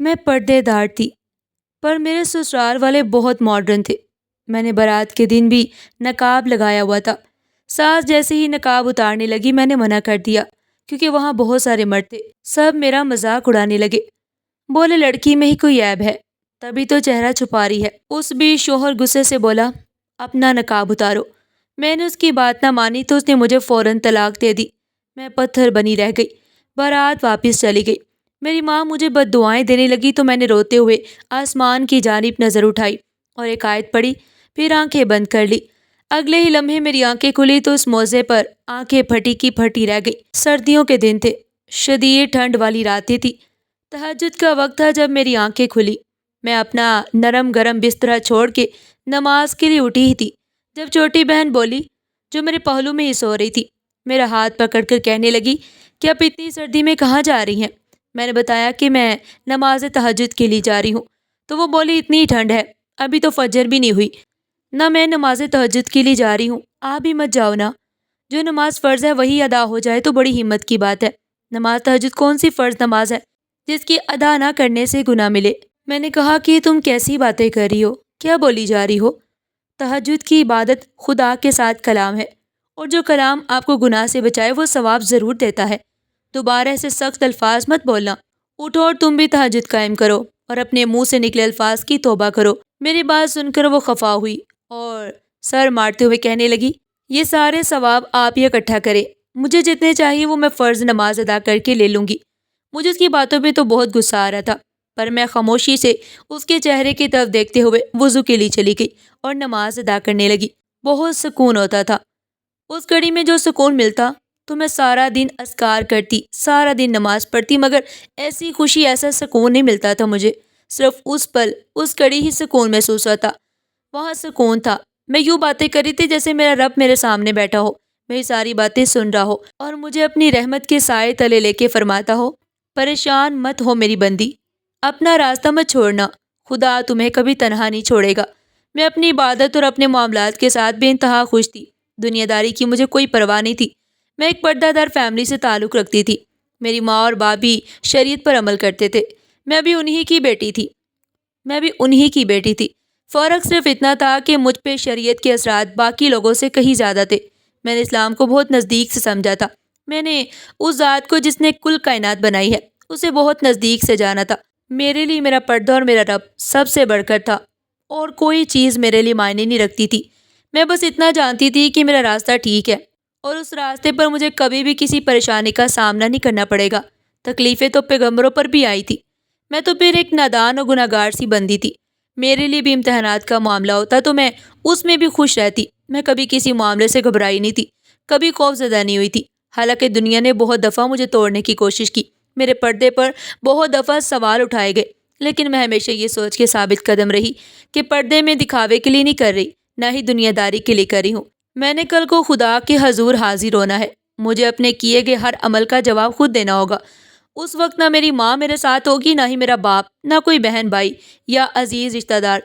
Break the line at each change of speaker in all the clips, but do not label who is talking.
میں پردے دار تھی، پر میرے سسرال والے بہت ماڈرن تھے۔ میں نے بارات کے دن بھی نقاب لگایا ہوا تھا۔ ساس جیسے ہی نقاب اتارنے لگی میں نے منع کر دیا، کیونکہ وہاں بہت سارے مرد تھے۔ سب میرا مذاق اڑانے لگے، بولے لڑکی میں ہی کوئی عیب ہے، تبھی تو چہرہ چھپا رہی ہے۔ اس بیچ شوہر غصے سے بولا، اپنا نقاب اتارو۔ میں نے اس کی بات نہ مانی تو اس نے مجھے فوراً طلاق دے دی۔ میں پتھر بنی رہ گئی۔ بارات واپس چلی گئی۔ میری ماں مجھے بد دعائیں دینے لگی تو میں نے روتے ہوئے آسمان کی جانب نظر اٹھائی اور ایک آیت پڑھی، پھر آنکھیں بند کر لی۔ اگلے ہی لمحے میری آنکھیں کھلی تو اس موضع پر آنکھیں پھٹی کی پھٹی رہ گئی۔ سردیوں کے دن تھے، شدید ٹھنڈ والی راتیں تھی۔ تہجد کا وقت تھا جب میری آنکھیں کھلی۔ میں اپنا نرم گرم بستر چھوڑ کے نماز کے لیے اٹھی ہی تھی جب چھوٹی بہن بولی، جو میرے پہلو میں ہی سو رہی تھی، میرا ہاتھ پکڑ کر کہنے لگی کہ اب اتنی سردی میں کہاں جا رہی ہیں؟ میں نے بتایا کہ میں نماز تہجد کے لیے جا رہی ہوں، تو وہ بولی اتنی ٹھنڈ ہے، ابھی تو فجر بھی نہیں ہوئی، نہ میں نماز تہجد کے لیے جا رہی ہوں، آپ بھی مت جاؤ نا۔ جو نماز فرض ہے وہی ادا ہو جائے تو بڑی ہمت کی بات ہے۔ نماز تہجد کون سی فرض نماز ہے جس کی ادا نہ کرنے سے گناہ ملے؟ میں نے کہا کہ تم کیسی باتیں کر رہی ہو، کیا بولی جا رہی ہو؟ تہجد کی عبادت خدا کے ساتھ کلام ہے، اور جو کلام آپ کو گناہ سے بچائے وہ ثواب ضرور دیتا ہے۔ دوبارہ ایسے سخت الفاظ مت بولنا، اٹھو اور تم بھی تہجد قائم کرو اور اپنے منہ سے نکلے الفاظ کی توبہ کرو۔ میری بات سن کر وہ خفا ہوئی اور سر مارتے ہوئے کہنے لگی، یہ سارے ثواب آپ ہی اکٹھا کرے، مجھے جتنے چاہیے وہ میں فرض نماز ادا کر کے لے لوں گی۔ مجھے اس کی باتوں پہ تو بہت غصہ آ رہا تھا، پر میں خاموشی سے اس کے چہرے کی طرف دیکھتے ہوئے وضو کے لیے چلی گئی اور نماز ادا کرنے لگی۔ بہت سکون ہوتا تھا۔ اس گھڑی میں جو سکون ملتا تو میں سارا دن اذکار کرتی، سارا دن نماز پڑھتی، مگر ایسی خوشی، ایسا سکون نہیں ملتا تھا مجھے۔ صرف اس پل، اس گھڑی ہی سکون محسوس ہوتا۔ وہاں سکون تھا۔ میں یوں باتیں کر رہی تھی جیسے میرا رب میرے سامنے بیٹھا ہو، میری ساری باتیں سن رہا ہو اور مجھے اپنی رحمت کے سائے تلے لے کے فرماتا ہو، پریشان مت ہو میری بندی، اپنا راستہ مت چھوڑنا، خدا تمہیں کبھی تنہا نہیں چھوڑے گا۔ میں اپنی عبادت اور اپنے معاملات کے ساتھ بے انتہا خوش تھی۔ دنیا داری کی مجھے کوئی پرواہ نہیں تھی۔ میں ایک پردہ دار فیملی سے تعلق رکھتی تھی۔ میری ماں اور باپ بھی شریعت پر عمل کرتے تھے۔ میں بھی انہی کی بیٹی تھی۔ فرق صرف اتنا تھا کہ مجھ پہ شریعت کے اثرات باقی لوگوں سے کہیں زیادہ تھے۔ میں نے اسلام کو بہت نزدیک سے سمجھا تھا۔ میں نے اس ذات کو جس نے کل کائنات بنائی ہے اسے بہت نزدیک سے جانا تھا۔ میرے لیے میرا پردہ اور میرا رب سب سے بڑھ کر تھا، اور کوئی چیز میرے لیے معنی نہیں رکھتی تھی۔ میں بس اتنا جانتی تھی کہ میرا راستہ ٹھیک ہے اور اس راستے پر مجھے کبھی بھی کسی پریشانی کا سامنا نہیں کرنا پڑے گا۔ تکلیفیں تو پیغمبروں پر بھی آئی تھی۔ میں تو پھر ایک نادان اور گناہگار سی بندی تھی۔ میرے لیے بھی امتحانات کا معاملہ ہوتا تو میں اس میں بھی خوش رہتی۔ میں کبھی کسی معاملے سے گھبرائی نہیں تھی، کبھی خوف زدہ نہیں ہوئی تھی۔ حالانکہ دنیا نے بہت دفعہ مجھے توڑنے کی کوشش کی، میرے پردے پر بہت دفعہ سوال اٹھائے گئے، لیکن میں ہمیشہ یہ سوچ کے ثابت قدم رہی کہ پردے میں دکھاوے کے لیے نہیں کر رہی، نہ ہی دنیا داری کے لیے کر رہی ہوں۔ میں نے کل کو خدا کے حضور حاضر ہونا ہے۔ مجھے اپنے کیے گئے ہر عمل کا جواب خود دینا ہوگا۔ اس وقت نہ میری ماں میرے ساتھ ہوگی، نہ ہی میرا باپ، نہ کوئی بہن بھائی یا عزیز رشتہ دار۔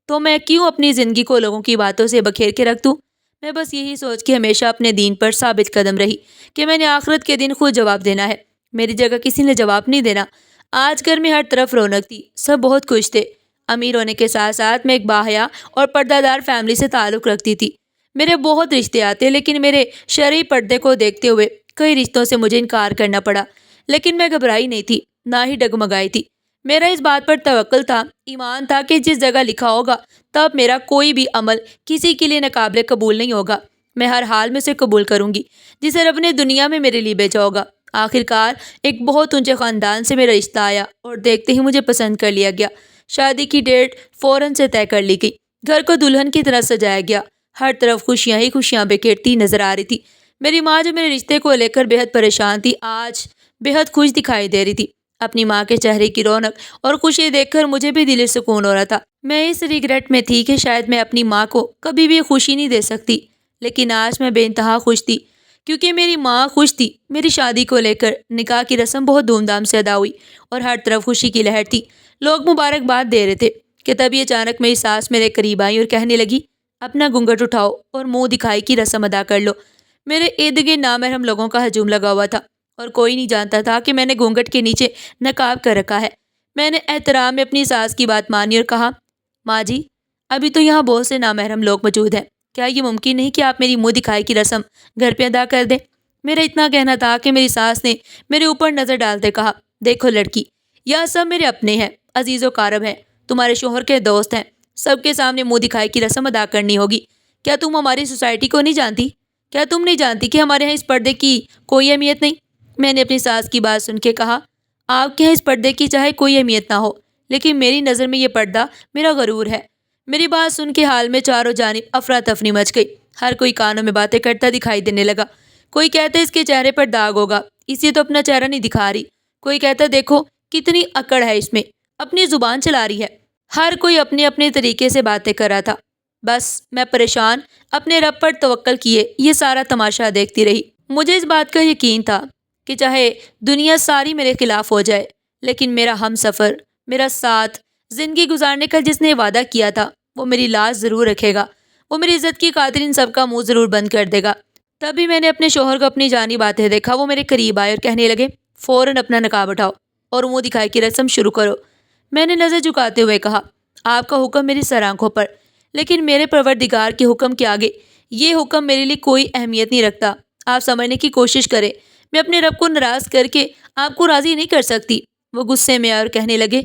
تو میں کیوں اپنی زندگی کو لوگوں کی باتوں سے بکھیر کے رکھ دوں؟ میں بس یہی سوچ کے ہمیشہ اپنے دین پر ثابت قدم رہی کہ میں نے آخرت کے دن خود جواب دینا ہے، میری جگہ کسی نے جواب نہیں دینا۔ آج گھر میں ہر طرف رونق تھی، سب بہت خوش تھے۔ امیر ہونے کے ساتھ ساتھ میں ایک باحیا اور پردہ دار فیملی سے تعلق رکھتی تھی۔ میرے بہت رشتے آتے، لیکن میرے شرعی پردے کو دیکھتے ہوئے کئی رشتوں سے مجھے انکار کرنا پڑا، لیکن میں گھبرائی نہیں تھی، نہ ہی ڈگمگائی تھی۔ میرا اس بات پر توکل تھا، ایمان تھا کہ جس جگہ لکھا ہوگا تب میرا کوئی بھی عمل کسی کے لیے ناقابل قبول نہیں ہوگا۔ میں ہر حال میں اسے قبول کروں گی جسے رب نے دنیا میں میرے لیے بھیجا ہوگا۔ آخر کار ایک بہت اونچے خاندان سے میرا رشتہ آیا اور دیکھتے ہی مجھے پسند کر لیا گیا۔ شادی کی ڈیٹ فوراً سے طے کر لی گئی۔ گھر کو دلہن کی طرح سجایا گیا۔ ہر طرف خوشیاں ہی خوشیاں بکھیرتی نظر آ رہی تھی۔ میری ماں جو میرے رشتے کو لے کر بےحد پریشان تھی، آج بےحد خوش دکھائی دے رہی تھی۔ اپنی ماں کے چہرے کی رونق اور خوشی دیکھ کر مجھے بھی دل سکون ہو رہا تھا۔ میں اس ریگریٹ میں تھی کہ شاید میں اپنی ماں کو کبھی بھی خوشی نہیں دے سکتی، لیکن آج میں بے انتہا خوش تھی کیونکہ میری ماں خوش تھی۔ میری شادی کو لے کر نکاح کی رسم بہت دھوم دھام سے ادا ہوئی اور ہر طرف خوشی کی لہر تھی۔ لوگ مبارکباد دے رہے تھے کہ تبھی اچانک میری ساس میرے قریب آئی اور کہنے لگی، اپنا گھونگھٹ اٹھاؤ اور منہ دکھائی کی رسم ادا کر لو۔ میرے ارد گرد نامحرم لوگوں کا ہجوم لگا ہوا تھا اور کوئی نہیں جانتا تھا کہ میں نے گھونگھٹ کے نیچے نقاب کر رکھا ہے۔ میں نے احترام میں اپنی ساس کی بات مانی اور کہا، ماں جی، ابھی تو یہاں بہت سے نامحرم لوگ موجود ہیں، کیا یہ ممکن نہیں کہ آپ میری منہ دکھائی کی رسم گھر پہ ادا کر دیں؟ میرا اتنا کہنا تھا کہ میری ساس نے میرے اوپر نظر ڈالتے کہا، دیکھو لڑکی، یہ سب میرے اپنے ہیں، عزیز و قارب ہیں، تمہارے شوہر کے دوست ہیں، سب کے سامنے منہ دکھائی کی رسم ادا کرنی ہوگی۔ کیا تم ہماری سوسائٹی کو نہیں جانتی؟ کیا تم نہیں جانتی کہ ہمارے یہاں اس پردے کی کوئی اہمیت نہیں؟ میں نے اپنی ساس کی بات سن کے کہا، آپ کے یہاں اس پردے کی چاہے کوئی اہمیت نہ ہو، لیکن میری نظر میں یہ پردہ میرا غرور ہے۔ میری بات سن کے حال میں چاروں جانب افراتفری مچ گئی، ہر کوئی کانوں میں باتیں کرتا دکھائی دینے لگا۔ کوئی کہتا اس کے چہرے پر داغ ہوگا، اسے تو اپنا چہرہ نہیں دکھا رہی۔ کوئی کہتا دیکھو کتنی اکڑ ہے اس میں، اپنی زبان چلا رہی ہے۔ ہر کوئی اپنے اپنے طریقے سے باتیں کر رہا تھا، بس میں پریشان اپنے رب پر توکل کیے یہ سارا تماشا دیکھتی رہی۔ مجھے اس بات کا یقین تھا کہ چاہے دنیا ساری میرے خلاف ہو جائے، لیکن میرا ہم سفر، میرا ساتھ زندگی گزارنے کا جس نے وعدہ کیا تھا، وہ میری لاش ضرور رکھے گا، وہ میری عزت کی خاطر ان سب کا منہ ضرور بند کر دے گا۔ تبھی میں نے اپنے شوہر کو اپنی جانب آتے دیکھا، وہ میرے قریب آئے اور کہنے لگے، فوراً اپنا نقاب اٹھاؤ اور منہ دکھائی کی رسم شروع کرو۔ میں نے نظر جھکاتے ہوئے کہا، آپ کا حکم میری سر آنکھوں پر، لیکن میرے پروردگار کے حکم کے آگے یہ حکم میرے لیے کوئی اہمیت نہیں رکھتا۔ آپ سمجھنے کی کوشش کریں، میں اپنے رب کو ناراض کر کے آپ کو راضی نہیں کر سکتی۔ وہ غصے میں آئے اور کہنے لگے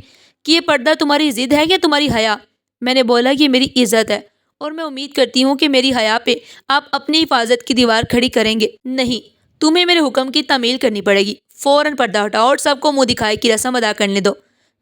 کہ یہ پردہ تمہاری ضد ہے یا تمہاری حیا؟ میں نے بولا، یہ میری عزت ہے اور میں امید کرتی ہوں کہ میری حیا پہ آپ اپنی حفاظت کی دیوار کھڑی کریں گے۔ نہیں، تمہیں میرے حکم کی تعمیل کرنی پڑے گی۔ فوراً پردہ ہٹاؤ اور سب کو منہ دکھائی کی رسم ادا کرنے دو۔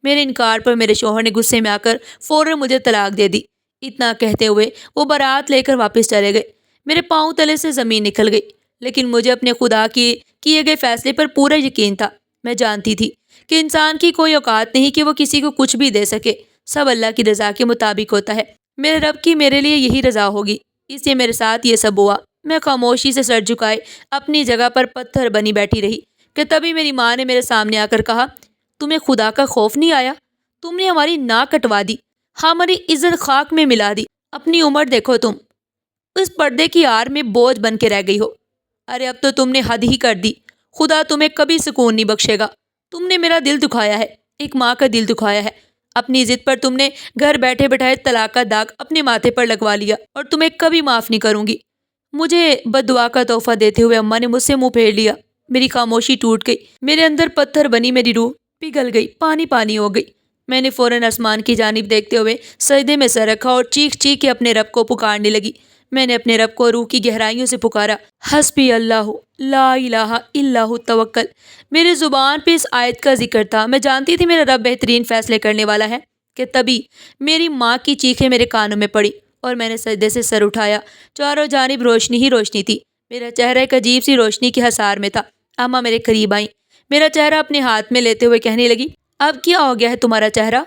میرے انکار پر میرے شوہر نے غصے میں آ کر فوراً مجھے طلاق دے دی۔ اتنا کہتے ہوئے وہ بارات لے کر واپس چلے گئے۔ میرے پاؤں تلے سے زمین نکل گئی، لیکن مجھے اپنے خدا کے کیے گئے فیصلے پر پورا یقین تھا۔ میں جانتی تھی کہ انسان کی کوئی اوقات نہیں کہ وہ کسی کو کچھ بھی دے سکے، سب اللہ کی رضا کے مطابق ہوتا ہے۔ میرے رب کی میرے لیے یہی رضا ہوگی، اس لیے میرے ساتھ یہ سب ہوا۔ میں خاموشی سے سر جھکائے اپنی جگہ پر پتھر بنی بیٹھی رہی کہ تبھی میری ماں نے میرے سامنے آ کر کہا، تمہیں خدا کا خوف نہیں آیا؟ تم نے ہماری ناک کٹوا دی، ہماری عزت خاک میں ملا دی۔ اپنی عمر دیکھو، تم اس پردے کی آڑ میں بوجھ بن کے رہ گئی ہو۔ ارے اب تو تم نے حد ہی کر دی، خدا تمہیں کبھی سکون نہیں بخشے گا۔ تم نے میرا دل دکھایا ہے، ایک ماں کا دل دکھایا ہے۔ اپنی ضد پر تم نے گھر بیٹھے بیٹھائے طلاق کا داغ اپنے ماتھے پر لگوا لیا، اور تمہیں کبھی معاف نہیں کروں گی۔ مجھے بد دعا کا تحفہ دیتے ہوئے اماں نے مجھ سے منہ پھیر لیا۔ میری خاموشی ٹوٹ گئی، میرے اندر پتھر بنی میری روح پگھل گئی، پانی پانی ہو گئی۔ میں نے فوراً آسمان کی جانب دیکھتے ہوئے سجدے میں سر رکھا اور چیخ چیخ کے اپنے رب کو پکارنے لگی۔ میں نے اپنے رب کو روح کی گہرائیوں سے پکارا، حسبی اللہ لا الہ الا ہو توکل۔ میری زبان پہ اس آیت کا ذکر تھا۔ میں جانتی تھی میرا رب بہترین فیصلے کرنے والا ہے، کہ تبھی میری ماں کی چیخیں میرے کانوں میں پڑی اور میں نے سجدے سے سر اٹھایا۔ چاروں جانب روشنی ہی روشنی تھی، میرا چہرہ ایک عجیب سی روشنی کے حصار میں تھا۔ اماں میرے قریب آئیں، میرا چہرہ اپنے ہاتھ میں لیتے ہوئے کہنے لگی، اب کیا ہو گیا ہے تمہارا چہرہ؟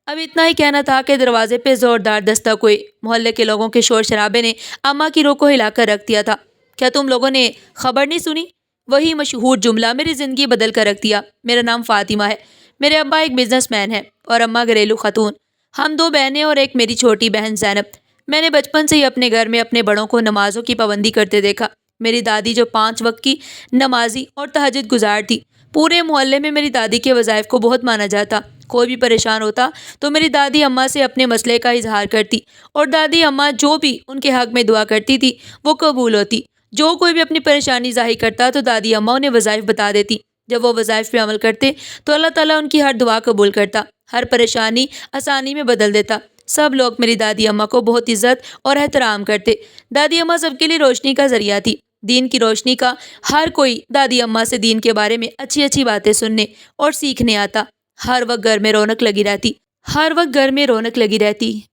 اب اتنا ہی کہنا تھا کہ دروازے پہ زوردار دستک ہوئی۔ محلے کے لوگوں کے شور شرابے نے اماں کی روح کو ہلا کر رکھ دیا تھا۔ کیا تم لوگوں نے خبر نہیں سنی؟ وہی مشہور جملہ میری زندگی بدل کر رکھ دیا۔ میرا نام فاطمہ ہے، میرے ابا ایک بزنس مین ہے اور اماں گھریلو خاتون۔ ہم دو بہنیں اور ایک میری چھوٹی بہن زینب۔ میں نے بچپن سے ہی اپنے گھر میں اپنے بڑوں کو نمازوں کی پابندی کرتے دیکھا۔ میری دادی جو 5 وقت کی نمازی اور تہجد گزار تھی، پورے محلے میں میری دادی کے وظائف کو بہت مانا جاتا۔ کوئی بھی پریشان ہوتا تو میری دادی اماں سے اپنے مسئلے کا اظہار کرتی، اور دادی اماں جو بھی ان کے حق میں دعا کرتی تھی وہ قبول ہوتی۔ جو کوئی بھی اپنی پریشانی ظاہر کرتا تو دادی اماں انہیں وظائف بتا دیتی۔ جب وہ وظائف پہ عمل کرتے تو اللہ تعالیٰ ان کی ہر دعا قبول کرتا، ہر پریشانی آسانی میں بدل دیتا۔ سب لوگ میری دادی اماں کو بہت عزت اور احترام کرتے۔ دادی اماں سب کے لیے روشنی کا ذریعہ تھی، دین کی روشنی کا۔ ہر کوئی دادی اماں سے دین کے بارے میں اچھی اچھی باتیں سننے اور سیکھنے آتا۔ ہر وقت گھر میں رونق لگی رہتی۔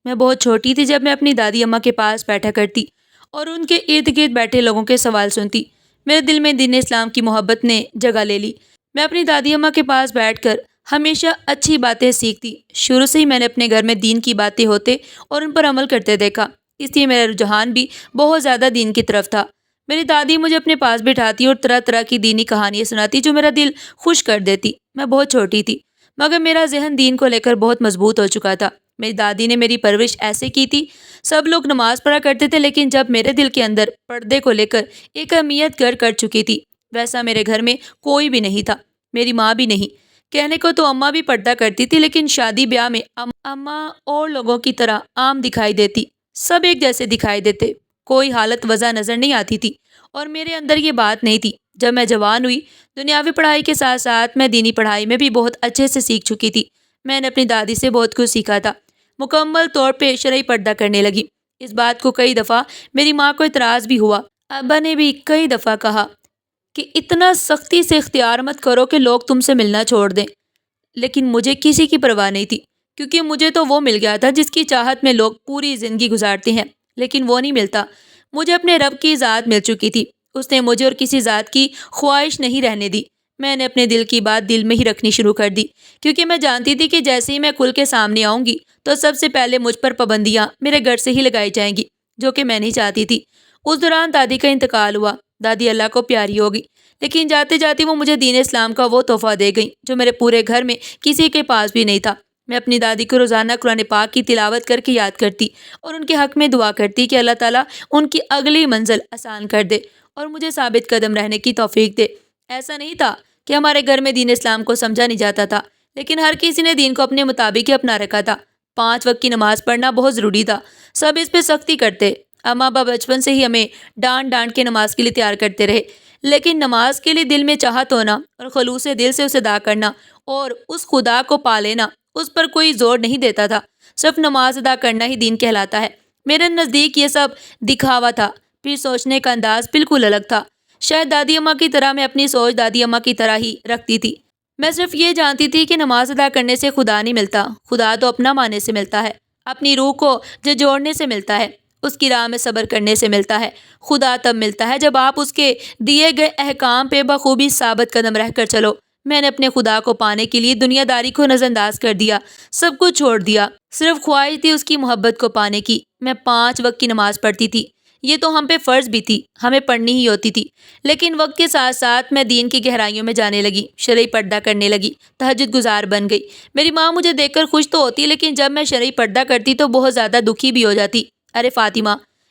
میں بہت چھوٹی تھی جب میں اپنی دادی اماں کے پاس بیٹھا کرتی اور ان کے ارد گرد بیٹھے لوگوں کے سوال سنتی۔ میرے دل میں دین اسلام کی محبت نے جگہ لے لی۔ میں اپنی دادی اماں کے پاس بیٹھ کر ہمیشہ اچھی باتیں سیکھتی۔ شروع سے ہی میں نے اپنے گھر میں دین کی باتیں ہوتے اور ان پر عمل کرتے دیکھا، اس لیے میرا رجحان بھی بہت زیادہ دین کی طرف تھا۔ میری دادی مجھے اپنے پاس بٹھاتی اور طرح طرح کی دینی کہانیاں سناتی جو میرا دل خوش کر دیتی۔ میں بہت چھوٹی تھی مگر میرا ذہن دین کو لے کر بہت مضبوط ہو چکا تھا۔ میری دادی نے میری پرورش ایسے کی تھی، سب لوگ نماز پڑھا کرتے تھے، لیکن جب میرے دل کے اندر پردے کو لے کر ایک اہمیت گھر کر چکی تھی، ویسا میرے گھر میں کوئی بھی نہیں تھا، میری ماں بھی نہیں۔ کہنے کو تو اماں بھی پردہ کرتی تھی، لیکن شادی بیاہ میں اماں اور لوگوں کی طرح عام دکھائی دیتی، سب ایک جیسے دکھائی دیتے، کوئی حالت وضع نظر نہیں آتی تھی، اور میرے اندر یہ بات نہیں تھی۔ جب میں جوان ہوئی، دنیاوی پڑھائی کے ساتھ ساتھ میں دینی پڑھائی میں بھی بہت اچھے سے سیکھ چکی تھی۔ میں نے اپنی دادی سے بہت کچھ سیکھا تھا، مکمل طور پہ شرعی پردہ کرنے لگی۔ اس بات کو کئی دفعہ میری ماں کو اعتراض بھی ہوا، ابا نے بھی کئی دفعہ کہا کہ اتنا سختی سے اختیار مت کرو کہ لوگ تم سے ملنا چھوڑ دیں، لیکن مجھے کسی کی پرواہ نہیں تھی، کیونکہ مجھے تو وہ مل گیا تھا جس کی چاہت میں لوگ پوری زندگی گزارتے ہیں، لیکن وہ نہیں ملتا۔ مجھے اپنے رب کی ذات مل چکی تھی، اس نے مجھے اور کسی ذات کی خواہش نہیں رہنے دی۔ میں نے اپنے دل کی بات دل میں ہی رکھنی شروع کر دی، کیونکہ میں جانتی تھی کہ جیسے ہی میں کھل کے سامنے آؤں گی تو سب سے پہلے مجھ پر پابندیاں میرے گھر سے ہی لگائی جائیں گی، جو کہ میں نہیں چاہتی تھی۔ اس دوران دادی کا انتقال ہوا۔ دادی اللہ کو پیاری ہوگی، لیکن جاتے جاتے وہ مجھے دین اسلام کا وہ تحفہ دے گئیں جو میرے پورے گھر میں کسی کے پاس بھی نہیں تھا۔ میں اپنی دادی کو روزانہ قرآن پاک کی تلاوت کر کے یاد کرتی اور ان کے حق میں دعا کرتی کہ اللہ تعالیٰ ان کی اگلی منزل آسان کر دے اور مجھے ثابت قدم رہنے کی توفیق دے۔ ایسا نہیں تھا کہ ہمارے گھر میں دین اسلام کو سمجھا نہیں جاتا تھا، لیکن ہر کسی نے دین کو اپنے مطابق ہی اپنا رکھا تھا۔ 5 وقت کی نماز پڑھنا بہت ضروری تھا، سب اس پہ سختی کرتے۔ اماں ابا بچپن سے ہی ہمیں ڈانٹ ڈانٹ کے نماز کے لیے تیار کرتے رہے، لیکن نماز کے لیے دل میں چاہت ہونا اور خلوص دل سے اسے ادا کرنا اور اس خدا کو پا لینا، اس پر کوئی زور نہیں دیتا تھا۔ صرف نماز ادا کرنا ہی دین کہلاتا ہے۔ میرے نزدیک یہ سب دکھاوا تھا، پھر سوچنے کا انداز بالکل الگ تھا۔ شاید دادی اماں کی طرح میں اپنی سوچ دادی اماں کی طرح ہی رکھتی تھی۔ میں صرف یہ جانتی تھی کہ نماز ادا کرنے سے خدا نہیں ملتا، خدا تو اپنا ماننے سے ملتا ہے، اپنی روح کو جھنجھوڑنے سے ملتا ہے، اس کی راہ میں صبر کرنے سے ملتا ہے۔ خدا تب ملتا ہے جب آپ اس کے دیے گئے احکام پہ بخوبی ثابت قدم رہ کر چلو۔ میں نے اپنے خدا کو پانے کے لیے دنیا داری کو نظر انداز کر دیا، سب کچھ چھوڑ دیا، صرف خواہش تھی اس کی محبت کو پانے کی۔ میں 5 وقت کی نماز پڑھتی تھی، یہ تو ہم پہ فرض بھی تھی، ہمیں پڑھنی ہی ہوتی تھی، لیکن وقت کے ساتھ ساتھ میں دین کی گہرائیوں میں جانے لگی، شرعی پردہ کرنے لگی، تہجد گزار بن گئی۔ میری ماں مجھے دیکھ کر خوش تو ہوتی، لیکن جب میں شرعی پردہ کرتی تو بہت زیادہ دکھی بھی ہو جاتی۔ ارے فاطمہ،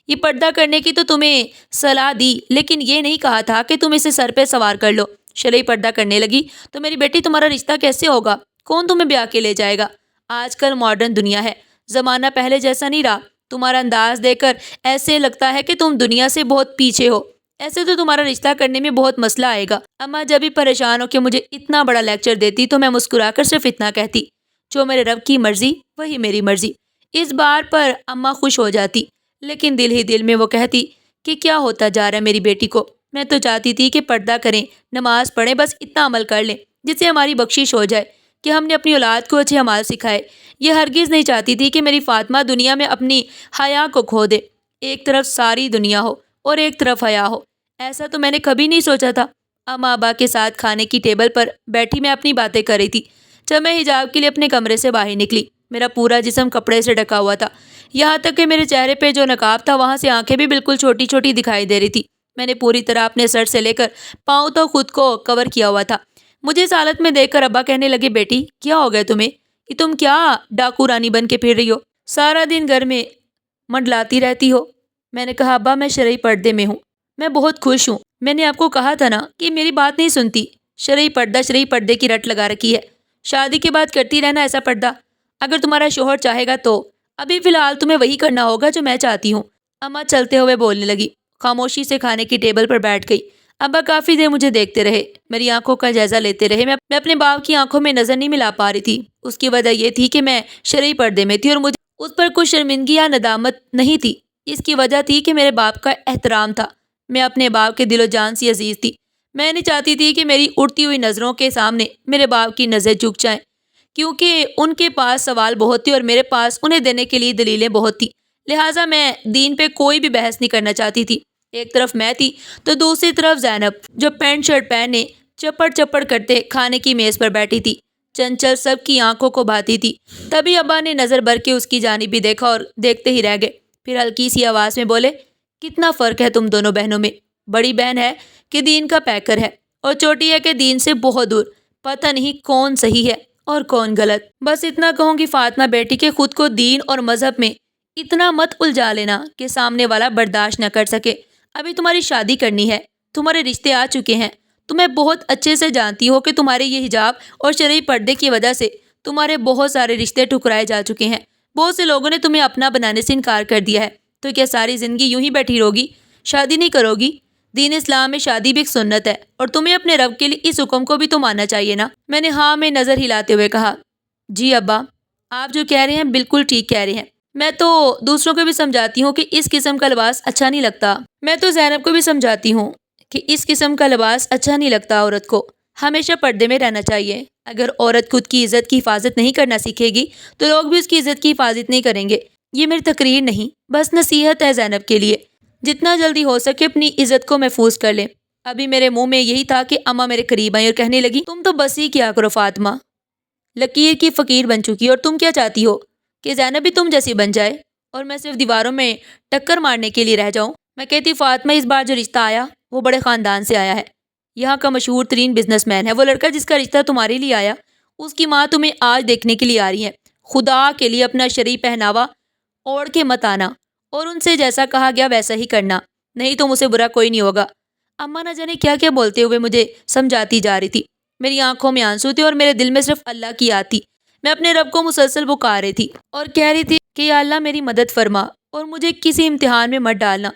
یہ پردہ کرنے کی تو تمہیں صلاح دی، لیکن یہ نہیں کہا تھا کہ تم اسے سر پہ سوار کر لو۔ شرعی پردہ کرنے لگی تو میری بیٹی تمہارا رشتہ کیسے ہوگا؟ کون تمہیں بیاہ کے لے جائے گا؟ آج کل ماڈرن دنیا ہے، زمانہ پہلے جیسا نہیں رہا۔ تمہارا انداز دیکھ کر ایسے لگتا ہے کہ تم دنیا سے بہت پیچھے ہو، ایسے تو تمہارا رشتہ کرنے میں بہت مسئلہ آئے گا۔ اماں جب بھی پریشان ہو کے مجھے اتنا بڑا لیکچر دیتی تو میں مسکرا کر صرف اتنا کہتی، جو میرے رب کی مرضی وہی میری مرضی۔ اس بار پر اماں خوش ہو جاتی، لیکن دل ہی دل میں وہ کہتی کہ کیا ہوتا جا رہا ہے میری بیٹی کو؟ میں تو چاہتی تھی کہ پردہ کریں، نماز پڑھیں، بس اتنا عمل کر لیں جس سے ہماری بخشش ہو جائے، کہ ہم نے اپنی اولاد کو اچھے اعمال سکھائے۔ یہ ہرگز نہیں چاہتی تھی کہ میری فاطمہ دنیا میں اپنی حیا کو کھو دے، ایک طرف ساری دنیا ہو اور ایک طرف حیا ہو۔ ایسا تو میں نے کبھی نہیں سوچا تھا۔ اماں ابا کے ساتھ کھانے کی ٹیبل پر بیٹھی میں اپنی باتیں کر رہی تھی، جب میں حجاب کے لیے اپنے کمرے سے باہر نکلی۔ میرا پورا جسم کپڑے سے ڈھکا ہوا تھا، یہاں تک کہ میرے چہرے پہ جو نقاب تھا وہاں سے آنکھیں بھی بالکل چھوٹی چھوٹی دکھائی دے رہی تھی۔ میں نے پوری طرح اپنے سر سے لے کر پاؤں تک خود کو کور کیا ہوا تھا۔ مجھے اس حالت میں دیکھ کر ابا کہنے لگے، بیٹی کیا ہو گیا تمہیں؟ یہ تم کیا ڈاکو رانی بن کے پھر رہی ہو؟ سارا دن گھر میں منڈلاتی رہتی ہو۔ میں نے کہا، ابا میں شرعی پردے میں ہوں، میں بہت خوش ہوں۔ میں نے آپ کو کہا تھا نا کہ میری بات نہیں سنتی۔ شرعی پردے کی رٹ لگا رکھی ہے، شادی کے بعد کرتی رہنا ایسا پردہ۔ اگر تمہارا شوہر چاہے گا تو ابھی فی الحال تمہیں وہی کرنا ہوگا جو میں چاہتی ہوں۔ اماں چلتے ہوئے بولنے لگی، خاموشی سے کھانے کی ٹیبل پر بیٹھ گئی۔ ابا کافی دیر مجھے دیکھتے رہے، میری آنکھوں کا جائزہ لیتے رہے۔ میں اپنے باپ کی آنکھوں میں نظر نہیں ملا پا رہی تھی۔ اس کی وجہ یہ تھی کہ میں شرعی پردے میں تھی اور مجھے اس پر کوئی شرمندگی یا ندامت نہیں تھی۔ اس کی وجہ تھی کہ میرے باپ کا احترام تھا، میں اپنے باپ کے دل و جان سے عزیز تھی۔ میں نہیں چاہتی تھی کہ میری اڑتی ہوئی نظروں کے سامنے میرے باپ کی نظریں جھک جائیں، کیونکہ ان کے پاس سوال بہت تھے اور میرے پاس انہیں دینے کے لیے دلیلیں بہت تھی۔ لہٰذا میں دین پہ کوئی بھی بحث نہیں کرنا چاہتی تھی۔ ایک طرف میں تھی تو دوسری طرف زینب، جو پینٹ شرٹ پہنے چپڑ چپڑ کرتے کھانے کی میز پر بیٹھی تھی، چنچل سب کی آنکھوں کو بھاتی تھی۔ تبھی ابا نے نظر بھر کے اس کی جانب بھی دیکھا اور دیکھتے ہی رہ گئے، پھر ہلکی سی آواز میں بولے، کتنا فرق ہے تم دونوں بہنوں میں؟ بڑی بہن ہے کہ دین کا پیکر ہے اور چھوٹی ہے کہ دین سے بہت دور، پتہ نہیں کون صحیح ہے اور کون غلط۔ بس اتنا کہوں گی فاطمہ بیٹی کہ خود کو دین اور مذہب میں اتنا مت الجھا لینا کہ سامنے والا برداشت نہ کر سکے۔ ابھی تمہاری شادی کرنی ہے، تمہارے رشتے آ چکے ہیں، تمہیں بہت اچھے سے جانتی ہو کہ تمہارے یہ حجاب اور شرعی پردے کی وجہ سے تمہارے بہت سارے رشتے ٹھکرائے جا چکے ہیں۔ بہت سے لوگوں نے تمہیں اپنا بنانے سے انکار کر دیا ہے۔ تو کیا ساری زندگی یوں ہی بیٹھی رہو گی؟ شادی نہیں کرو گی؟ دین اسلام میں شادی بھی ایک سنت ہے اور تمہیں اپنے رب کے لیے اس حکم کو بھی تو ماننا چاہیے نا۔ میں نے ہاں میں نظر ہلاتے ہوئے کہا، جی ابا، آپ جو کہہ رہے ہیں بالکل ٹھیک کہہ رہے ہیں۔ میں تو دوسروں کو بھی سمجھاتی ہوں کہ اس قسم کا لباس اچھا نہیں لگتا۔ میں تو زینب کو بھی سمجھاتی ہوں کہ اس قسم کا لباس اچھا نہیں لگتا عورت کو۔ ہمیشہ پردے میں رہنا چاہیے۔ اگر عورت خود کی عزت کی حفاظت نہیں کرنا سیکھے گی تو لوگ بھی اس کی عزت کی حفاظت نہیں کریں گے۔ یہ میری تقریر نہیں، بس نصیحت ہے زینب کے لیے۔ جتنا جلدی ہو سکے اپنی عزت کو محفوظ کر لیں۔ ابھی میرے منہ میں یہی تھا کہ اماں میرے قریب آئی اور کہنے لگی، تم تو بس ہی کیا کرو فاطمہ، لکیر کی فقیر بن چکی اور تم کیا چاہتی ہو کہ زینب بھی تم جیسی بن جائے اور میں صرف دیواروں میں ٹکر مارنے کے لیے رہ جاؤں؟ میں کہتی فاطمہ، اس بار جو رشتہ آیا وہ بڑے خاندان سے آیا ہے، یہاں کا مشہور ترین بزنس مین ہے۔ وہ لڑکا جس کا رشتہ تمہارے لیے آیا، اس کی ماں تمہیں آج دیکھنے کے لیے آ رہی ہے۔ خدا کے لیے اپنا شرعی پہناوا اوڑھ کے مت آنا اور ان سے جیسا کہا گیا ویسا ہی کرنا، نہیں تو مجھ سے برا کوئی نہیں ہوگا۔ اماں نہ جانے کیا کیا بولتے ہوئے مجھے سمجھاتی جا رہی تھی۔ میری آنکھوں میں آنسو تھے اور میرے دل میں صرف اللہ کی یاد تھی۔ میں اپنے رب کو مسلسل پکار رہی تھی اور کہہ رہی تھی کہ یا اللہ میری مدد فرما اور مجھے کسی امتحان میں مت ڈالنا۔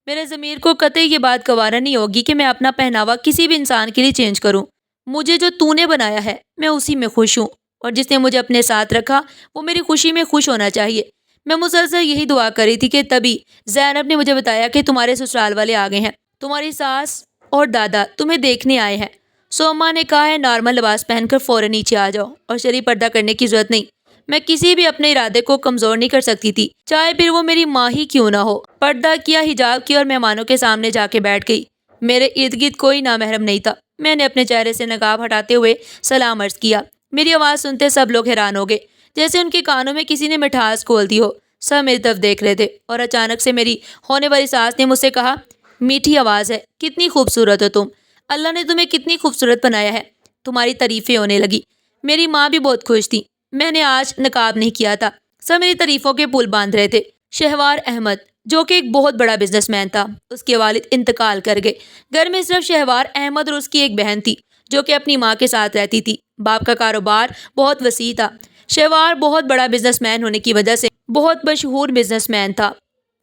میرے ضمیر کو قطعی یہ بات گوارا نہیں ہوگی کہ میں اپنا پہناوا کسی بھی انسان کے لیے چینج کروں۔ مجھے جو تو نے بنایا ہے میں اسی میں خوش ہوں اور جس نے مجھے اپنے ساتھ رکھا وہ میری خوشی میں خوش ہونا چاہیے۔ میں مسلسل یہی دعا کر رہی تھی کہ تبھی زینب نے مجھے بتایا کہ تمہارے سسرال والے آ گئے ہیں، تمہاری ساس اور دادا تمہیں دیکھنے آئے ہیں۔ سو اماں نے کہا ہے نارمل لباس پہن کر فوراً نیچے آ جاؤ اور شرعی پردہ کرنے کی ضرورت نہیں۔ میں کسی بھی اپنے ارادے کو کمزور نہیں کر سکتی تھی، چاہے پھر وہ میری ماں ہی کیوں نہ ہو۔ پردہ کیا، حجاب کیا اور مہمانوں کے سامنے جا کے بیٹھ گئی۔ میرے ارد گرد کوئی نامحرم نہیں تھا۔ میں نے اپنے چہرے سے نقاب ہٹاتے ہوئے سلام عرض کیا۔ میری آواز سنتے سب لوگ حیران ہو گئے، جیسے ان کے کانوں میں کسی نے مٹھاس کھول دی ہو۔ سب میری طرف دیکھ رہے تھے اور اچانک سے میری ہونے والی ساس نے مجھ سے کہا، میٹھی آواز ہے، کتنی خوبصورت ہو تم، اللہ نے تمہیں کتنی خوبصورت بنایا ہے۔ تمہاری تعریفیں ہونے لگی۔ میری ماں بھی بہت خوش تھی۔ میں نے آج نقاب نہیں کیا تھا۔ سب میری تعریفوں کے پل باندھ رہے تھے۔ شہوار احمد جو کہ ایک بہت بڑا بزنس مین تھا، اس کے والد انتقال کر گئے۔ گھر میں صرف شہوار احمد اور اس کی ایک بہن تھی جو کہ اپنی ماں کے ساتھ رہتی تھی۔ باپ کا کاروبار بہت وسیع تھا۔ شہوار بہت بڑا بزنس مین ہونے کی وجہ سے بہت مشہور بزنس مین تھا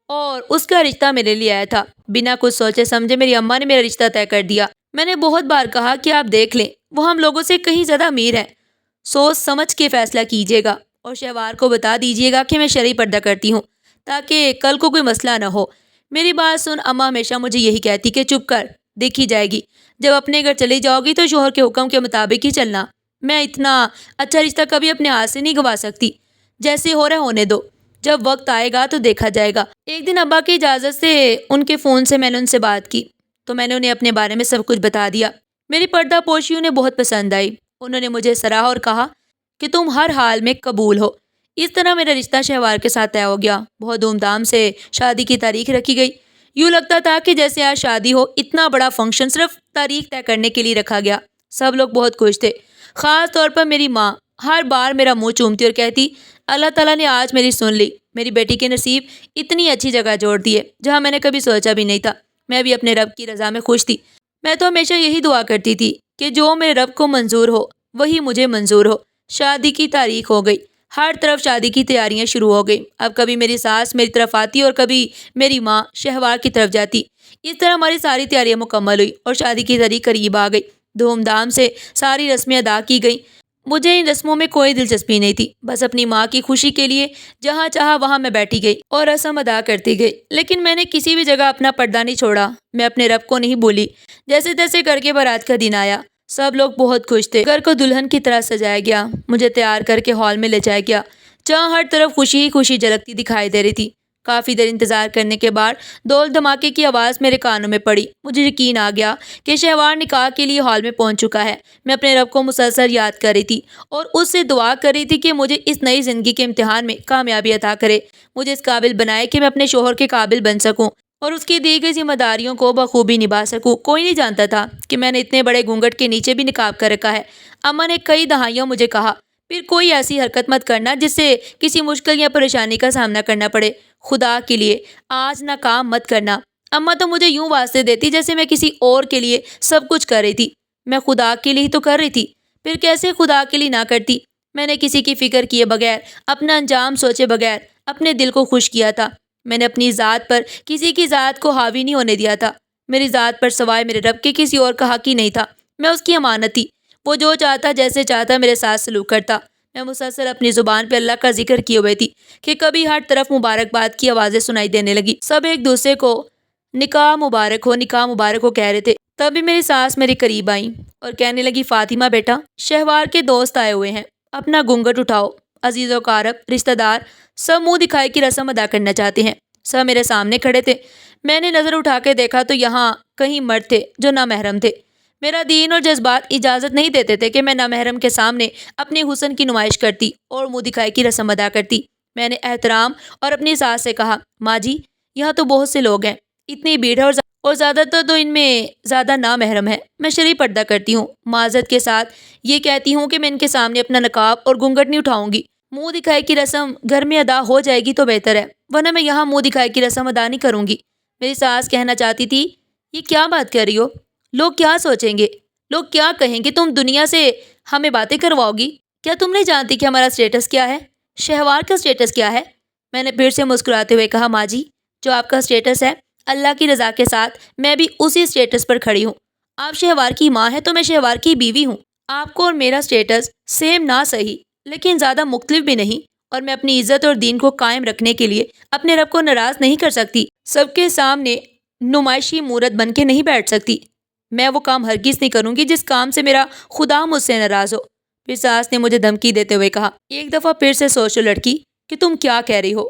اور اس کا رشتہ میرے لیے آیا تھا۔ بنا کچھ سوچے سمجھے میری اماں نے میرا رشتہ طے کر دیا۔ میں نے بہت بار کہا کہ آپ دیکھ لیں، وہ ہم لوگوں سے کہیں زیادہ امیر ہیں، سوچ سمجھ کے فیصلہ کیجیے گا اور شہوار کو بتا دیجیے گا کہ میں شرعی پردہ کرتی ہوں تاکہ کل کو کوئی مسئلہ نہ ہو۔ میری بات سن اماں ہمیشہ مجھے یہی کہتی کہ چپ کر، دیکھی جائے گی، جب اپنے گھر چلی جاؤ گی تو شوہر کے حکم کے مطابق ہی چلنا۔ میں اتنا اچھا رشتہ کبھی اپنے ہاتھ سے نہیں گوا سکتی، جیسے ہو رہا ہونے دو، جب وقت آئے گا تو دیکھا جائے گا۔ ایک دن ابا کی اجازت سے ان کے فون سے میں نے ان سے بات کی تو میں نے انہیں اپنے بارے میں سب کچھ بتا دیا۔ میری پردہ پوشی انہیں بہت پسند آئی۔ انہوں نے مجھے سراہا اور کہا کہ تم ہر حال میں قبول ہو۔ اس طرح میرا رشتہ شہوار کے ساتھ طے ہو گیا۔ بہت دھوم دھام سے شادی کی تاریخ رکھی گئی۔ یوں لگتا تھا کہ جیسے آج شادی ہو، اتنا بڑا فنکشن صرف تاریخ طے کرنے کے لیے رکھا گیا۔ سب لوگ بہت خوش تھے، خاص طور پر میری ماں ہر بار میرا منہ چومتی اور کہتی، اللہ تعالیٰ نے آج میری سن لی، میری بیٹی کے نصیب اتنی اچھی جگہ جوڑ دیے جہاں میں نے کبھی سوچا بھی نہیں تھا۔ میں بھی اپنے رب کی رضا میں خوش تھی۔ میں تو ہمیشہ یہی دعا کرتی تھی کہ جو میرے رب کو منظور ہو وہی مجھے منظور ہو۔ شادی کی تاریخ ہو گئی، ہر طرف شادی کی تیاریاں شروع ہو گئی۔ اب کبھی میری ساس میری طرف آتی اور کبھی میری ماں شہوار کی طرف جاتی۔ اس طرح ہماری ساری تیاریاں مکمل ہوئی اور شادی کی تاریخ قریب آ گئی۔ دھوم دھام سے ساری رسمیں ادا کی گئیں۔ مجھے ان رسموں میں کوئی دلچسپی نہیں تھی، بس اپنی ماں کی خوشی کے لیے جہاں چاہا وہاں میں بیٹھی گئی اور رسم ادا کرتی گئی۔ لیکن میں نے کسی بھی جگہ اپنا پردہ نہیں چھوڑا، میں اپنے رب کو نہیں بھولی۔ جیسے تیسے کر کے بارات کا دن آیا۔ سب لوگ بہت خوش تھے۔ گھر کو دلہن کی طرح سجایا گیا۔ مجھے تیار کر کے ہال میں لے جایا گیا جہاں ہر طرف خوشی ہی خوشی جھلکتی دکھائی دے رہی تھی۔ کافی دیر انتظار کرنے کے بعد ڈول دھماکے کی آواز میرے کانوں میں پڑی۔ مجھے یقین آ گیا کہ شہوار نکاح کے لیے ہال میں پہنچ چکا ہے۔ میں اپنے رب کو مسلسل یاد کر رہی تھی اور اس سے دعا کر رہی تھی کہ مجھے اس نئی زندگی کے امتحان میں کامیابی عطا کرے، مجھے اس قابل بنائے کہ میں اپنے شوہر کے قابل بن سکوں اور اس کی دی گئی ذمہ داریوں کو بخوبی نبھا سکوں۔ کوئی نہیں جانتا تھا کہ میں نے اتنے بڑے گھونگھٹ کے نیچے بھی نقاب کر رکھا ہے۔ اماں نے کئی دہائیوں مجھے کہا، پھر کوئی ایسی حرکت مت کرنا جس سے کسی مشکل یا پریشانی کا سامنا کرنا پڑے۔ خدا کے لیے آج نہ کام مت کرنا، اماں تو مجھے یوں واسطے دیتی جیسے میں کسی اور کے لیے سب کچھ کر رہی تھی۔ میں خدا کے لیے ہی تو کر رہی تھی، پھر کیسے خدا کے لیے نہ کرتی؟ میں نے کسی کی فکر کیے بغیر، اپنا انجام سوچے بغیر اپنے دل کو خوش کیا تھا۔ میں نے اپنی ذات پر کسی کی ذات کو حاوی نہیں ہونے دیا تھا۔ میری ذات پر سوائے میرے رب کے کسی اور کا حق ہی نہیں تھا۔ میں اس کی امانت تھی۔ وہ جو چاہتا جیسے چاہتا میرے ساتھ سلوک کرتا۔ میں مسلسل اپنی زبان پہ اللہ کا ذکر کیے ہوئے تھی کہ کبھی ہر طرف مبارکباد کی آوازیں سنائی دینے لگی۔ سب ایک دوسرے کو نکاح مبارک ہو، نکاح مبارک ہو کہہ رہے تھے۔ تبھی میری ساس میرے قریب آئیں اور کہنے لگی، فاطمہ بیٹا، شہوار کے دوست آئے ہوئے ہیں، اپنا گھونگھٹ اٹھاؤ۔ عزیز و اقارب، رشتہ دار سب منہ دکھائی کی رسم ادا کرنا چاہتے ہیں۔ سب میرے سامنے کھڑے تھے۔ میں نے نظر اٹھا کے دیکھا تو یہاں کہیں مرد تھے جو نامحرم تھے۔ میرا دین اور جذبات اجازت نہیں دیتے تھے کہ میں نامحرم کے سامنے اپنے حسن کی نمائش کرتی اور منہ دکھائی کی رسم ادا کرتی۔ میں نے احترام اور اپنی ساس سے کہا، ماں جی، یہاں تو بہت سے لوگ ہیں، اتنی بھیڑ ہے اور زیادہ تر تو ان میں زیادہ نامحرم ہے۔ میں شرعی پردہ کرتی ہوں، معذرت کے ساتھ یہ کہتی ہوں کہ میں ان کے سامنے اپنا نقاب اور گھونگھٹ نہیں اٹھاؤں گی۔ منہ دکھائی کی رسم گھر میں ادا ہو جائے گی تو بہتر ہے، ورنہ میں یہاں منہ دکھائی کی رسم ادا نہیں کروں گی۔ میری ساس کہنا چاہتی تھی، یہ کیا بات کر رہی ہو؟ لوگ کیا سوچیں گے؟ لوگ کیا کہیں گے؟ تم دنیا سے ہمیں باتیں کرواؤ گی؟ کیا تم نہیں جانتی کہ ہمارا اسٹیٹس کیا ہے؟ شہوار کا اسٹیٹس کیا ہے؟ میں نے پھر سے مسکراتے ہوئے کہا، ماں جی، جو آپ کا اسٹیٹس ہے، اللہ کی رضا کے ساتھ میں بھی اسی اسٹیٹس پر کھڑی ہوں۔ آپ شہوار کی ماں ہیں تو میں شہوار کی بیوی ہوں۔ آپ کو اور میرا اسٹیٹس سیم نہ صحیح لیکن زیادہ مختلف بھی نہیں، اور میں اپنی عزت اور دین کو قائم رکھنے کے لیے اپنے رب کو ناراض نہیں کر سکتی۔ سب کے سامنے نمائشی مورت بن کے نہیں بیٹھ سکتی۔ میں وہ کام ہرگز نہیں کروں گی جس کام سے میرا خدا مجھ سے ناراض ہو۔ پھر ساس نے مجھے دھمکی دیتے ہوئے کہا، ایک دفعہ پھر سے سوچ لو لڑکی کہ تم کیا کہہ رہی ہو۔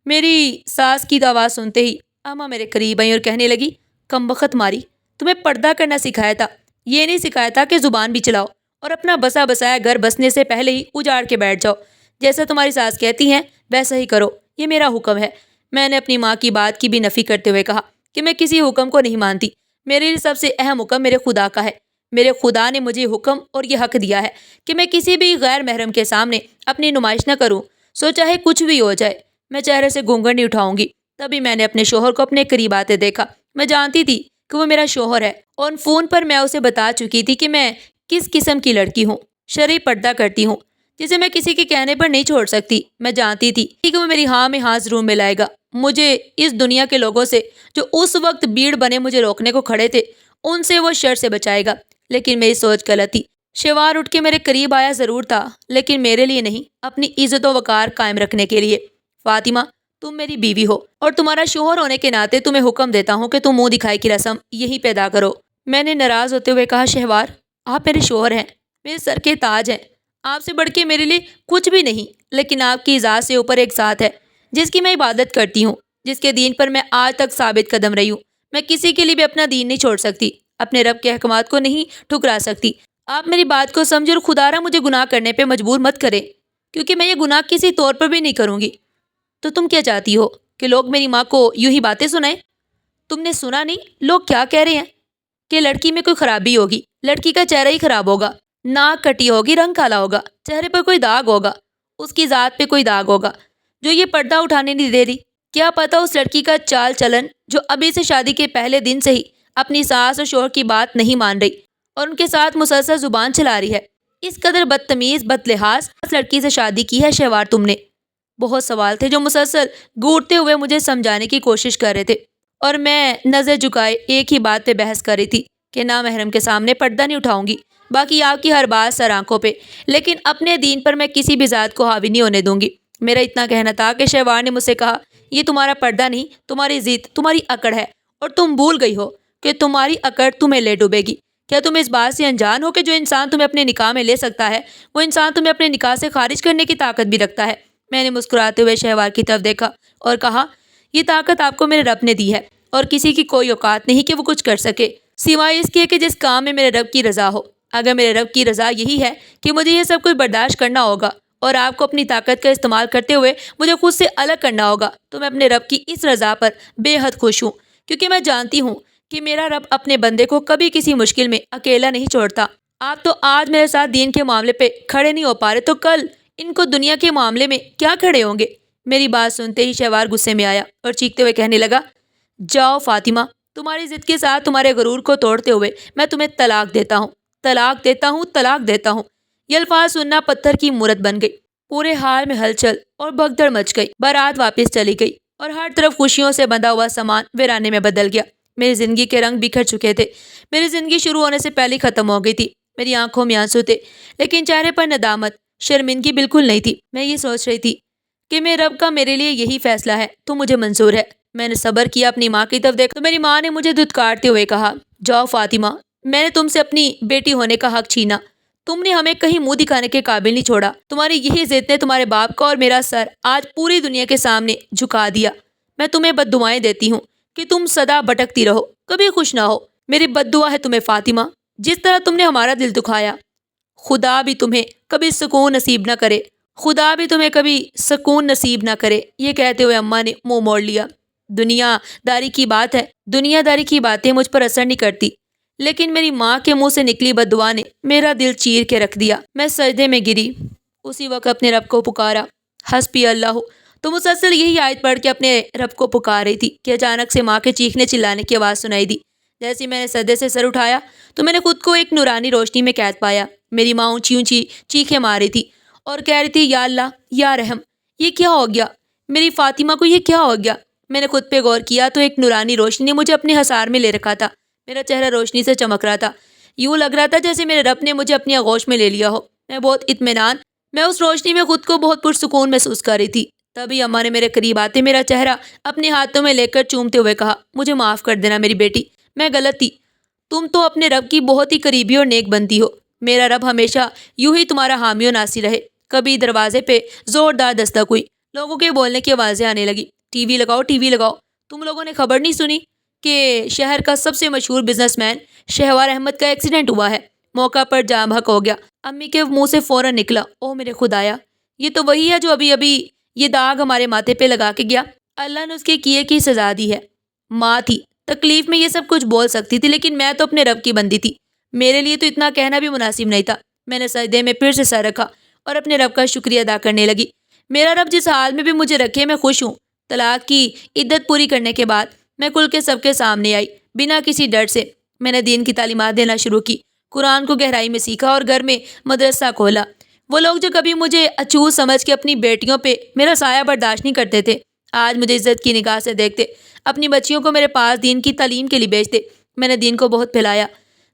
میری ساس کی آواز سنتے ہی اماں میرے قریب آئیں اور کہنے لگی، کم بخت ماری، تمہیں پردہ کرنا سکھایا تھا، یہ نہیں سکھایا تھا کہ زبان بھی چلاؤ اور اپنا بسا بسایا گھر بسنے سے پہلے ہی اجاڑ کے بیٹھ جاؤ۔ جیسا تمہاری ساس کہتی ہیں ویسا ہی کرو، یہ میرا حکم ہے۔ میں نے اپنی ماں کی بات کی بھی نفی کرتے ہوئے کہا کہ میں کسی حکم کو نہیں مانتی۔ میرے لیے سب سے اہم حکم میرے خدا کا ہے۔ میرے خدا نے مجھے حکم اور یہ حق دیا ہے کہ میں کسی بھی غیر محرم کے سامنے اپنی نمائش نہ کروں، سو چاہے کچھ بھی ہو جائے۔ میں چہرے سے گھونگھٹ نہیں اٹھاؤں گی۔ تبھی میں نے اپنے شوہر کو اپنے قریب آتے دیکھا۔ میں جانتی تھی کہ وہ میرا شوہر ہے، اور فون پر میں اسے بتا چکی تھی کہ میں کس قسم کی لڑکی ہوں، شرعی پردہ کرتی ہوں، جسے میں کسی کے کہنے پر نہیں چھوڑ سکتی۔ میں جانتی تھی کہ وہ میری ہاں میں ہاں ضرور ملائے گا، مجھے اس دنیا کے لوگوں سے جو اس وقت بھیڑ بنے مجھے روکنے کو کھڑے تھے، ان سے وہ شر سے بچائے گا۔ لیکن میری سوچ غلط تھی۔ شہوار اٹھ کے میرے قریب آیا ضرور تھا، لیکن میرے لیے نہیں، اپنی عزت و وقار قائم رکھنے کے لیے۔ فاطمہ، تم میری بیوی ہو اور تمہارا شوہر ہونے کے ناطے تمہیں حکم دیتا ہوں کہ تم منہ دکھائی کی رسم یہی پیدا کرو۔ میں نے ناراض ہوتے ہوئے کہا، شہوار، آپ میرے شوہر ہیں، میرے سر کے تاج ہیں، آپ سے بڑھ کے میرے لیے کچھ بھی نہیں، لیکن آپ کی ذات سے اوپر ایک ذات ہے جس کی میں عبادت کرتی ہوں، جس کے دین پر میں آج تک ثابت قدم رہی ہوں۔ میں کسی کے لیے بھی اپنا دین نہیں چھوڑ سکتی، اپنے رب کے احکامات کو نہیں ٹھکرا سکتی۔ آپ میری بات کو سمجھے اور خدا را مجھے گناہ کرنے پہ مجبور مت کرے، کیونکہ میں یہ گناہ کسی طور پر بھی نہیں کروں گی۔ تو تم کیا چاہتی ہو کہ لوگ میری ماں کو یوں ہی باتیں سنائیں؟ تم نے سنا نہیں لوگ کیا کہہ رہے ہیں کہ لڑکی میں کوئی خرابی ہوگی، لڑکی کا چہرہ ہی خراب ہوگا، ناک کٹی ہوگی، رنگ کالا ہوگا، چہرے پر کوئی داغ ہوگا، اس کی ذات پہ کوئی داغ ہوگا جو یہ پردہ اٹھانے نہیں دے رہی۔ کیا پتا اس لڑکی کا چال چلن جو ابھی سے شادی کے پہلے دن سے ہی اپنی ساس اور شوہر کی بات نہیں مان رہی اور ان کے ساتھ مسلسل زبان چلا رہی ہے، اس قدر بدتمیز بد لحاظ اس لڑکی سے شادی کی ہے شہوار تم نے۔ بہت سوال تھے جو مسلسل گھورتے ہوئے مجھے سمجھانے کی کوشش کر رہے تھے، اور میں نظر جھکائے ایک ہی بات پہ بحث کر رہی تھی کہ نامحرم کے سامنے پردہ نہیں اٹھاؤں گی، باقی آپ کی ہر بات سر آنکھوں پہ، لیکن اپنے دین پر میں کسی بھی ذات کو حاوی نہیں ہونے دوں گی۔ میرا اتنا کہنا تھا کہ شہوار نے مجھ سے کہا، یہ تمہارا پردہ نہیں، تمہاری ضد، تمہاری اکڑ ہے، اور تم بھول گئی ہو کہ تمہاری اکڑ تمہیں لے ڈوبے گی۔ کیا تم اس بات سے انجان ہو کہ جو انسان تمہیں اپنے نکاح میں لے سکتا ہے، وہ انسان تمہیں اپنے نکاح سے خارج کرنے کی طاقت بھی رکھتا ہے؟ میں نے مسکراتے ہوئے شہوار کی طرف دیکھا اور کہا، یہ طاقت آپ کو میرے رب نے دی ہے، اور کسی کی کوئی اوقات نہیں کہ وہ کچھ کر سکے سوائے اس کے کہ جس کام میں میرے رب کی رضا ہو۔ اگر میرے رب کی رضا یہی ہے کہ مجھے یہ سب کچھ برداشت کرنا ہوگا اور آپ کو اپنی طاقت کا استعمال کرتے ہوئے مجھے خود سے الگ کرنا ہوگا، تو میں اپنے رب کی اس رضا پر بے حد خوش ہوں، کیونکہ میں جانتی ہوں کہ میرا رب اپنے بندے کو کبھی کسی مشکل میں اکیلا نہیں چھوڑتا۔ آپ تو آج میرے ساتھ دین کے معاملے پہ کھڑے نہیں ہو پا رہے، تو کل ان کو دنیا کے معاملے میں کیا کھڑے ہوں گے؟ میری بات سنتے ہی شہوار غصے میں آیا اور چیختے ہوئے کہنے لگا، جاؤ فاطمہ، تمہاری ضد کے ساتھ تمہارے غرور کو توڑتے ہوئے میں تمہیں طلاق دیتا ہوں، طلاق دیتا ہوں، طلاق دیتا ہوں۔ یہ الفاظ سننا پتھر کی مورت بن گئی۔ پورے حال میں ہلچل اور بھگدڑ مچ گئی۔ بارات واپس چلی گئی اور ہر طرف خوشیوں سے بندھا ہوا سامان ویرانے میں بدل گیا۔ میری زندگی کے رنگ بکھر چکے تھے۔ میری زندگی شروع ہونے سے پہلے ختم ہو گئی تھی۔ میری آنکھوں میں آنسو تھے، لیکن چہرے پر ندامت، شرمندگی بالکل نہیں تھی۔ میں یہ سوچ رہی تھی کہ میرے رب کا میرے لیے یہی فیصلہ ہے تو مجھے منظور ہے۔ میں نے صبر کیا، اپنی ماں کی طرف دیکھا تو میری ماں نے مجھے دھتکارتے ہوئے کہا، جاؤ فاطمہ، میں نے تم سے اپنی بیٹی ہونے کا حق چھینا۔ تم نے ہمیں کہیں منہ دکھانے کے قابل نہیں چھوڑا۔ تمہاری یہی ضد نے تمہارے باپ کا اور میرا سر آج پوری دنیا کے سامنے جھکا دیا۔ میں تمہیں بد دعائیں دیتی ہوں کہ تم سدا بھٹکتی رہو، کبھی خوش نہ ہو۔ میری بد دعا ہے تمہیں فاطمہ، جس طرح تم نے ہمارا دل دکھایا، خدا بھی تمہیں کبھی سکون نصیب نہ کرے، خدا بھی تمہیں کبھی سکون نصیب نہ کرے۔ یہ کہتے ہوئے اماں نے منہ موڑ لیا۔ دنیا داری کی بات ہے، دنیا داری کی باتیں مجھ پر اثر نہیں کرتی، لیکن میری ماں کے منہ سے نکلی بد دعا نے میرا دل چیر کے رکھ دیا۔ میں سجدے میں گری، اسی وقت اپنے رب کو پکارا، حسبی اللہ۔ تو مسلسل یہی آیت پڑھ کے اپنے رب کو پکار رہی تھی کہ اچانک سے ماں کے چیخنے چلانے کی آواز سنائی دی۔ جیسے ہی میں نے سجدے سے سر اٹھایا تو میں نے خود کو ایک نورانی روشنی میں قید پایا۔ میری ماں اونچی اونچی چیخیں مار رہی تھی اور کہہ رہی تھی، یا اللہ، یا رحم، یہ کیا ہو گیا؟ میری فاطمہ کو یہ کیا ہو گیا؟ میں نے خود پہ غور کیا تو ایک نورانی روشنی نے مجھے اپنے حصار میں لے رکھا تھا۔ میرا چہرہ روشنی سے چمک رہا تھا، یوں لگ رہا تھا جیسے میرے رب نے مجھے اپنی آغوش میں لے لیا ہو۔ میں اس روشنی میں خود کو بہت پرسکون محسوس کر رہی تھی۔ تبھی اماں نے میرے قریب آتے میرا چہرہ اپنے ہاتھوں میں لے کر چومتے ہوئے کہا، مجھے معاف کر دینا میری بیٹی، میں غلط تھی۔ تم تو اپنے رب کی بہت ہی قریبی اور نیک بندی ہو۔ میرا رب ہمیشہ یوں ہی تمہارا حامی و ناصر رہے۔ کبھی دروازے پہ زوردار دستک ہوئی، لوگوں کے بولنے کی آوازیں آنے لگی، ٹی وی لگاؤ، ٹی وی لگاؤ۔ تم لوگوں نے خبر نہیں سنی کہ شہر کا سب سے مشہور بزنس مین شہوار احمد کا ایکسیڈنٹ ہوا ہے؟ موقع پر جام حق ہو گیا۔ امی کے منہ سے فوراً نکلا، او میرے خدایا، یہ تو وہی ہے جو ابھی ابھی یہ داغ ہمارے ماتھے پہ لگا کے گیا۔ اللہ نے اس کے کیے کی سزا دی ہے۔ ماں تھی، تکلیف میں یہ سب کچھ بول سکتی تھی، لیکن میں تو اپنے رب کی بندی تھی، میرے لیے تو اتنا کہنا بھی مناسب نہیں تھا۔ میں نے سجدے میں پھر سے سر رکھا اور اپنے رب کا شکریہ ادا کرنے لگی۔ میرا رب جس حال میں بھی مجھے رکھے میں خوش ہوں۔ طلاق کی عدت پوری کرنے کے بعد میں کھل کے سب کے سامنے آئی، بنا کسی ڈر سے۔ میں نے دین کی تعلیمات دینا شروع کی، قرآن کو گہرائی میں سیکھا اور گھر میں مدرسہ کھولا۔ وہ لوگ جو کبھی مجھے اچھوت سمجھ کے اپنی بیٹیوں پہ میرا سایہ برداشت نہیں کرتے تھے، آج مجھے عزت کی نگاہ سے دیکھتے، اپنی بچیوں کو میرے پاس دین کی تعلیم کے لیے بھیجتے۔ میں نے دین کو بہت پھیلایا،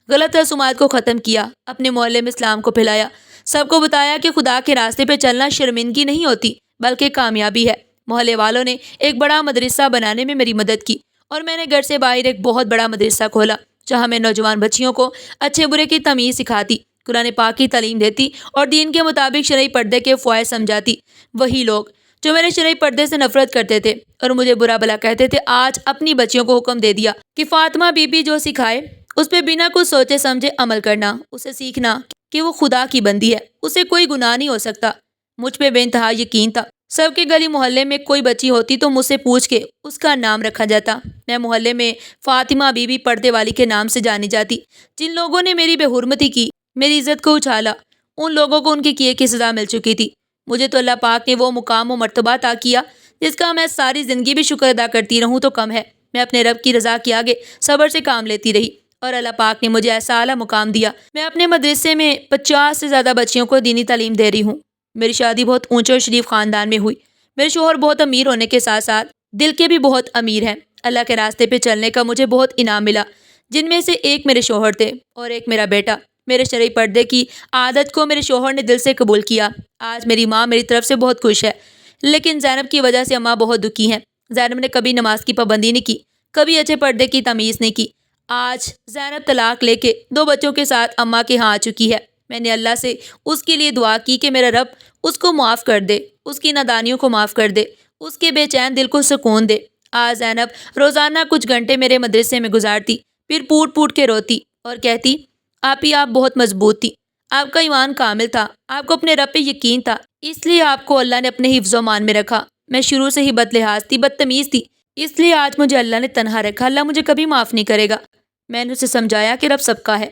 غلط رسومات کو ختم کیا، اپنے محلے میں اسلام کو پھیلایا، سب کو بتایا کہ خدا کے راستے پہ چلنا شرمندگی نہیں ہوتی بلکہ کامیابی ہے۔ محلے والوں نے ایک بڑا مدرسہ بنانے میں میری مدد کی اور میں نے گھر سے باہر ایک بہت بڑا مدرسہ کھولا جہاں میں نوجوان بچیوں کو اچھے برے کی تمیز سکھاتی، قرآن پاک کی تعلیم دیتی اور دین کے مطابق شرعی پردے کے فوائد سمجھاتی۔ وہی لوگ جو میرے شرعی پردے سے نفرت کرتے تھے اور مجھے برا بھلا کہتے تھے، آج اپنی بچیوں کو حکم دے دیا کہ فاطمہ بی بی جو سکھائے اس پہ بنا کچھ سوچے سمجھے عمل کرنا، اسے سیکھنا کہ وہ خدا کی بندی ہے، اسے کوئی گناہ نہیں ہو سکتا۔ مجھ پہ بے انتہا یقین تھا۔ سب کے گلی محلے میں کوئی بچی ہوتی تو مجھ سے پوچھ کے اس کا نام رکھا جاتا۔ میں محلے میں فاطمہ بی بی پردے والی کے نام سے جانی جاتی۔ جن لوگوں نے میری بے حرمتی کی، میری عزت کو اچھالا، ان لوگوں کو ان کے کیے کی سزا مل چکی تھی۔ مجھے تو اللہ پاک نے وہ مقام و مرتبہ عطا کیا جس کا میں ساری زندگی بھی شکر ادا کرتی رہوں تو کم ہے۔ میں اپنے رب کی رضا کے آگے صبر سے کام لیتی رہی اور اللہ پاک نے مجھے ایسا اعلیٰ مقام دیا۔ میں اپنے مدرسے میں 50 سے زیادہ بچیوں کو دینی تعلیم دے رہی ہوں۔ میری شادی بہت اونچے اور شریف خاندان میں ہوئی۔ میرے شوہر بہت امیر ہونے کے ساتھ ساتھ دل کے بھی بہت امیر ہیں۔ اللہ کے راستے پہ چلنے کا مجھے بہت انعام ملا، جن میں سے ایک میرے شوہر تھے اور ایک میرا بیٹا۔ میرے شرعی پردے کی عادت کو میرے شوہر نے دل سے قبول کیا۔ آج میری ماں میری طرف سے بہت خوش ہے، لیکن زینب کی وجہ سے اماں بہت دکھی ہیں۔ زینب نے کبھی نماز کی پابندی نہیں کی، کبھی اچھے پردے کی تمیز نہیں کی۔ آج زینب طلاق لے کے 2 بچوں کے ساتھ اماں کے ہاں آ چکی ہے۔ میں نے اللہ سے اس کے لیے دعا کی کہ میرا رب اس کو معاف کر دے، اس کی نادانیوں کو معاف کر دے، اس کے بے چین دل کو سکون دے۔ آج زینب روزانہ کچھ گھنٹے میرے مدرسے میں گزارتی، پھر پوٹ پوٹ کے روتی اور کہتی، آپ بہت مضبوط تھی، آپ کا ایمان کامل تھا، آپ کو اپنے رب پہ یقین تھا، اس لیے آپ کو اللہ نے اپنے حفظ و مان میں رکھا۔ میں شروع سے ہی بد لحاظ تھی، بدتمیز تھی، اس لیے آج مجھے اللہ نے تنہا رکھا۔ اللہ مجھے کبھی معاف نہیں کرے گا۔ میں نے اسے سمجھایا کہ رب سب کا ہے،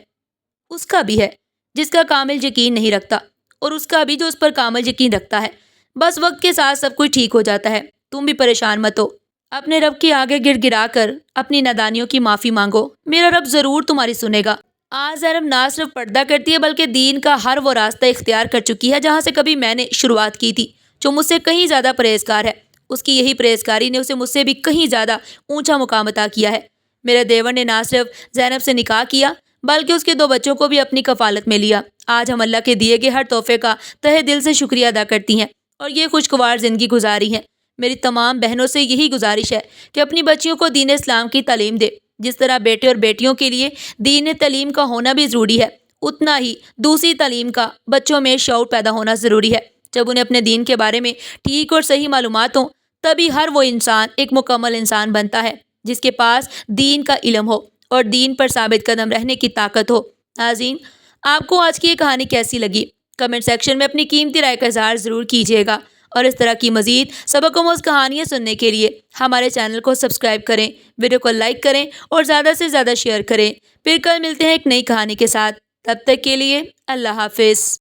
اس کا بھی ہے جس کا کامل یقین نہیں رکھتا، اور اس کا بھی جو اس پر کامل یقین رکھتا ہے۔ بس وقت کے ساتھ سب کچھ ٹھیک ہو جاتا ہے، تم بھی پریشان مت ہو۔ اپنے رب کے آگے گڑ گڑا کر اپنی نادانیوں کی معافی مانگو، میرا رب ضرور تمہاری سنے گا۔ آج زینب نہ صرف پردہ کرتی ہے بلکہ دین کا ہر وہ راستہ اختیار کر چکی ہے جہاں سے کبھی میں نے شروعات کی تھی۔ جو مجھ سے کہیں زیادہ پرہیزگار ہے، اس کی یہی پرہیزگاری نے اسے مجھ سے بھی کہیں زیادہ اونچا مقام عطا کیا ہے۔ میرے دیور نے نہ صرف زینب سے نکاح کیا بلکہ اس کے 2 بچوں کو بھی اپنی کفالت میں لیا۔ آج ہم اللہ کے دیے گئے ہر تحفے کا تہہ دل سے شکریہ ادا کرتی ہیں اور یہ خوشگوار زندگی گزاری ہیں۔ میری تمام بہنوں سے یہی گزارش ہے کہ اپنی بچیوں کو دین اسلام کی تعلیم دے۔ جس طرح بیٹے اور بیٹیوں کے لیے دین تعلیم کا ہونا بھی ضروری ہے، اتنا ہی دوسری تعلیم کا بچوں میں شعور پیدا ہونا ضروری ہے۔ جب انہیں اپنے دین کے بارے میں ٹھیک اور صحیح معلومات ہوں تبھی ہر وہ انسان ایک مکمل انسان بنتا ہے جس کے پاس دین کا علم ہو اور دین پر ثابت قدم رہنے کی طاقت ہو۔ ناظرین، آپ کو آج کی یہ کہانی کیسی لگی؟ کمنٹ سیکشن میں اپنی قیمتی رائے کا اظہار ضرور کیجیے گا، اور اس طرح کی مزید سبق آموز کہانیاں سننے کے لیے ہمارے چینل کو سبسکرائب کریں، ویڈیو کو لائک کریں اور زیادہ سے زیادہ شیئر کریں۔ پھر کل ملتے ہیں ایک نئی کہانی کے ساتھ، تب تک کے لیے اللہ حافظ۔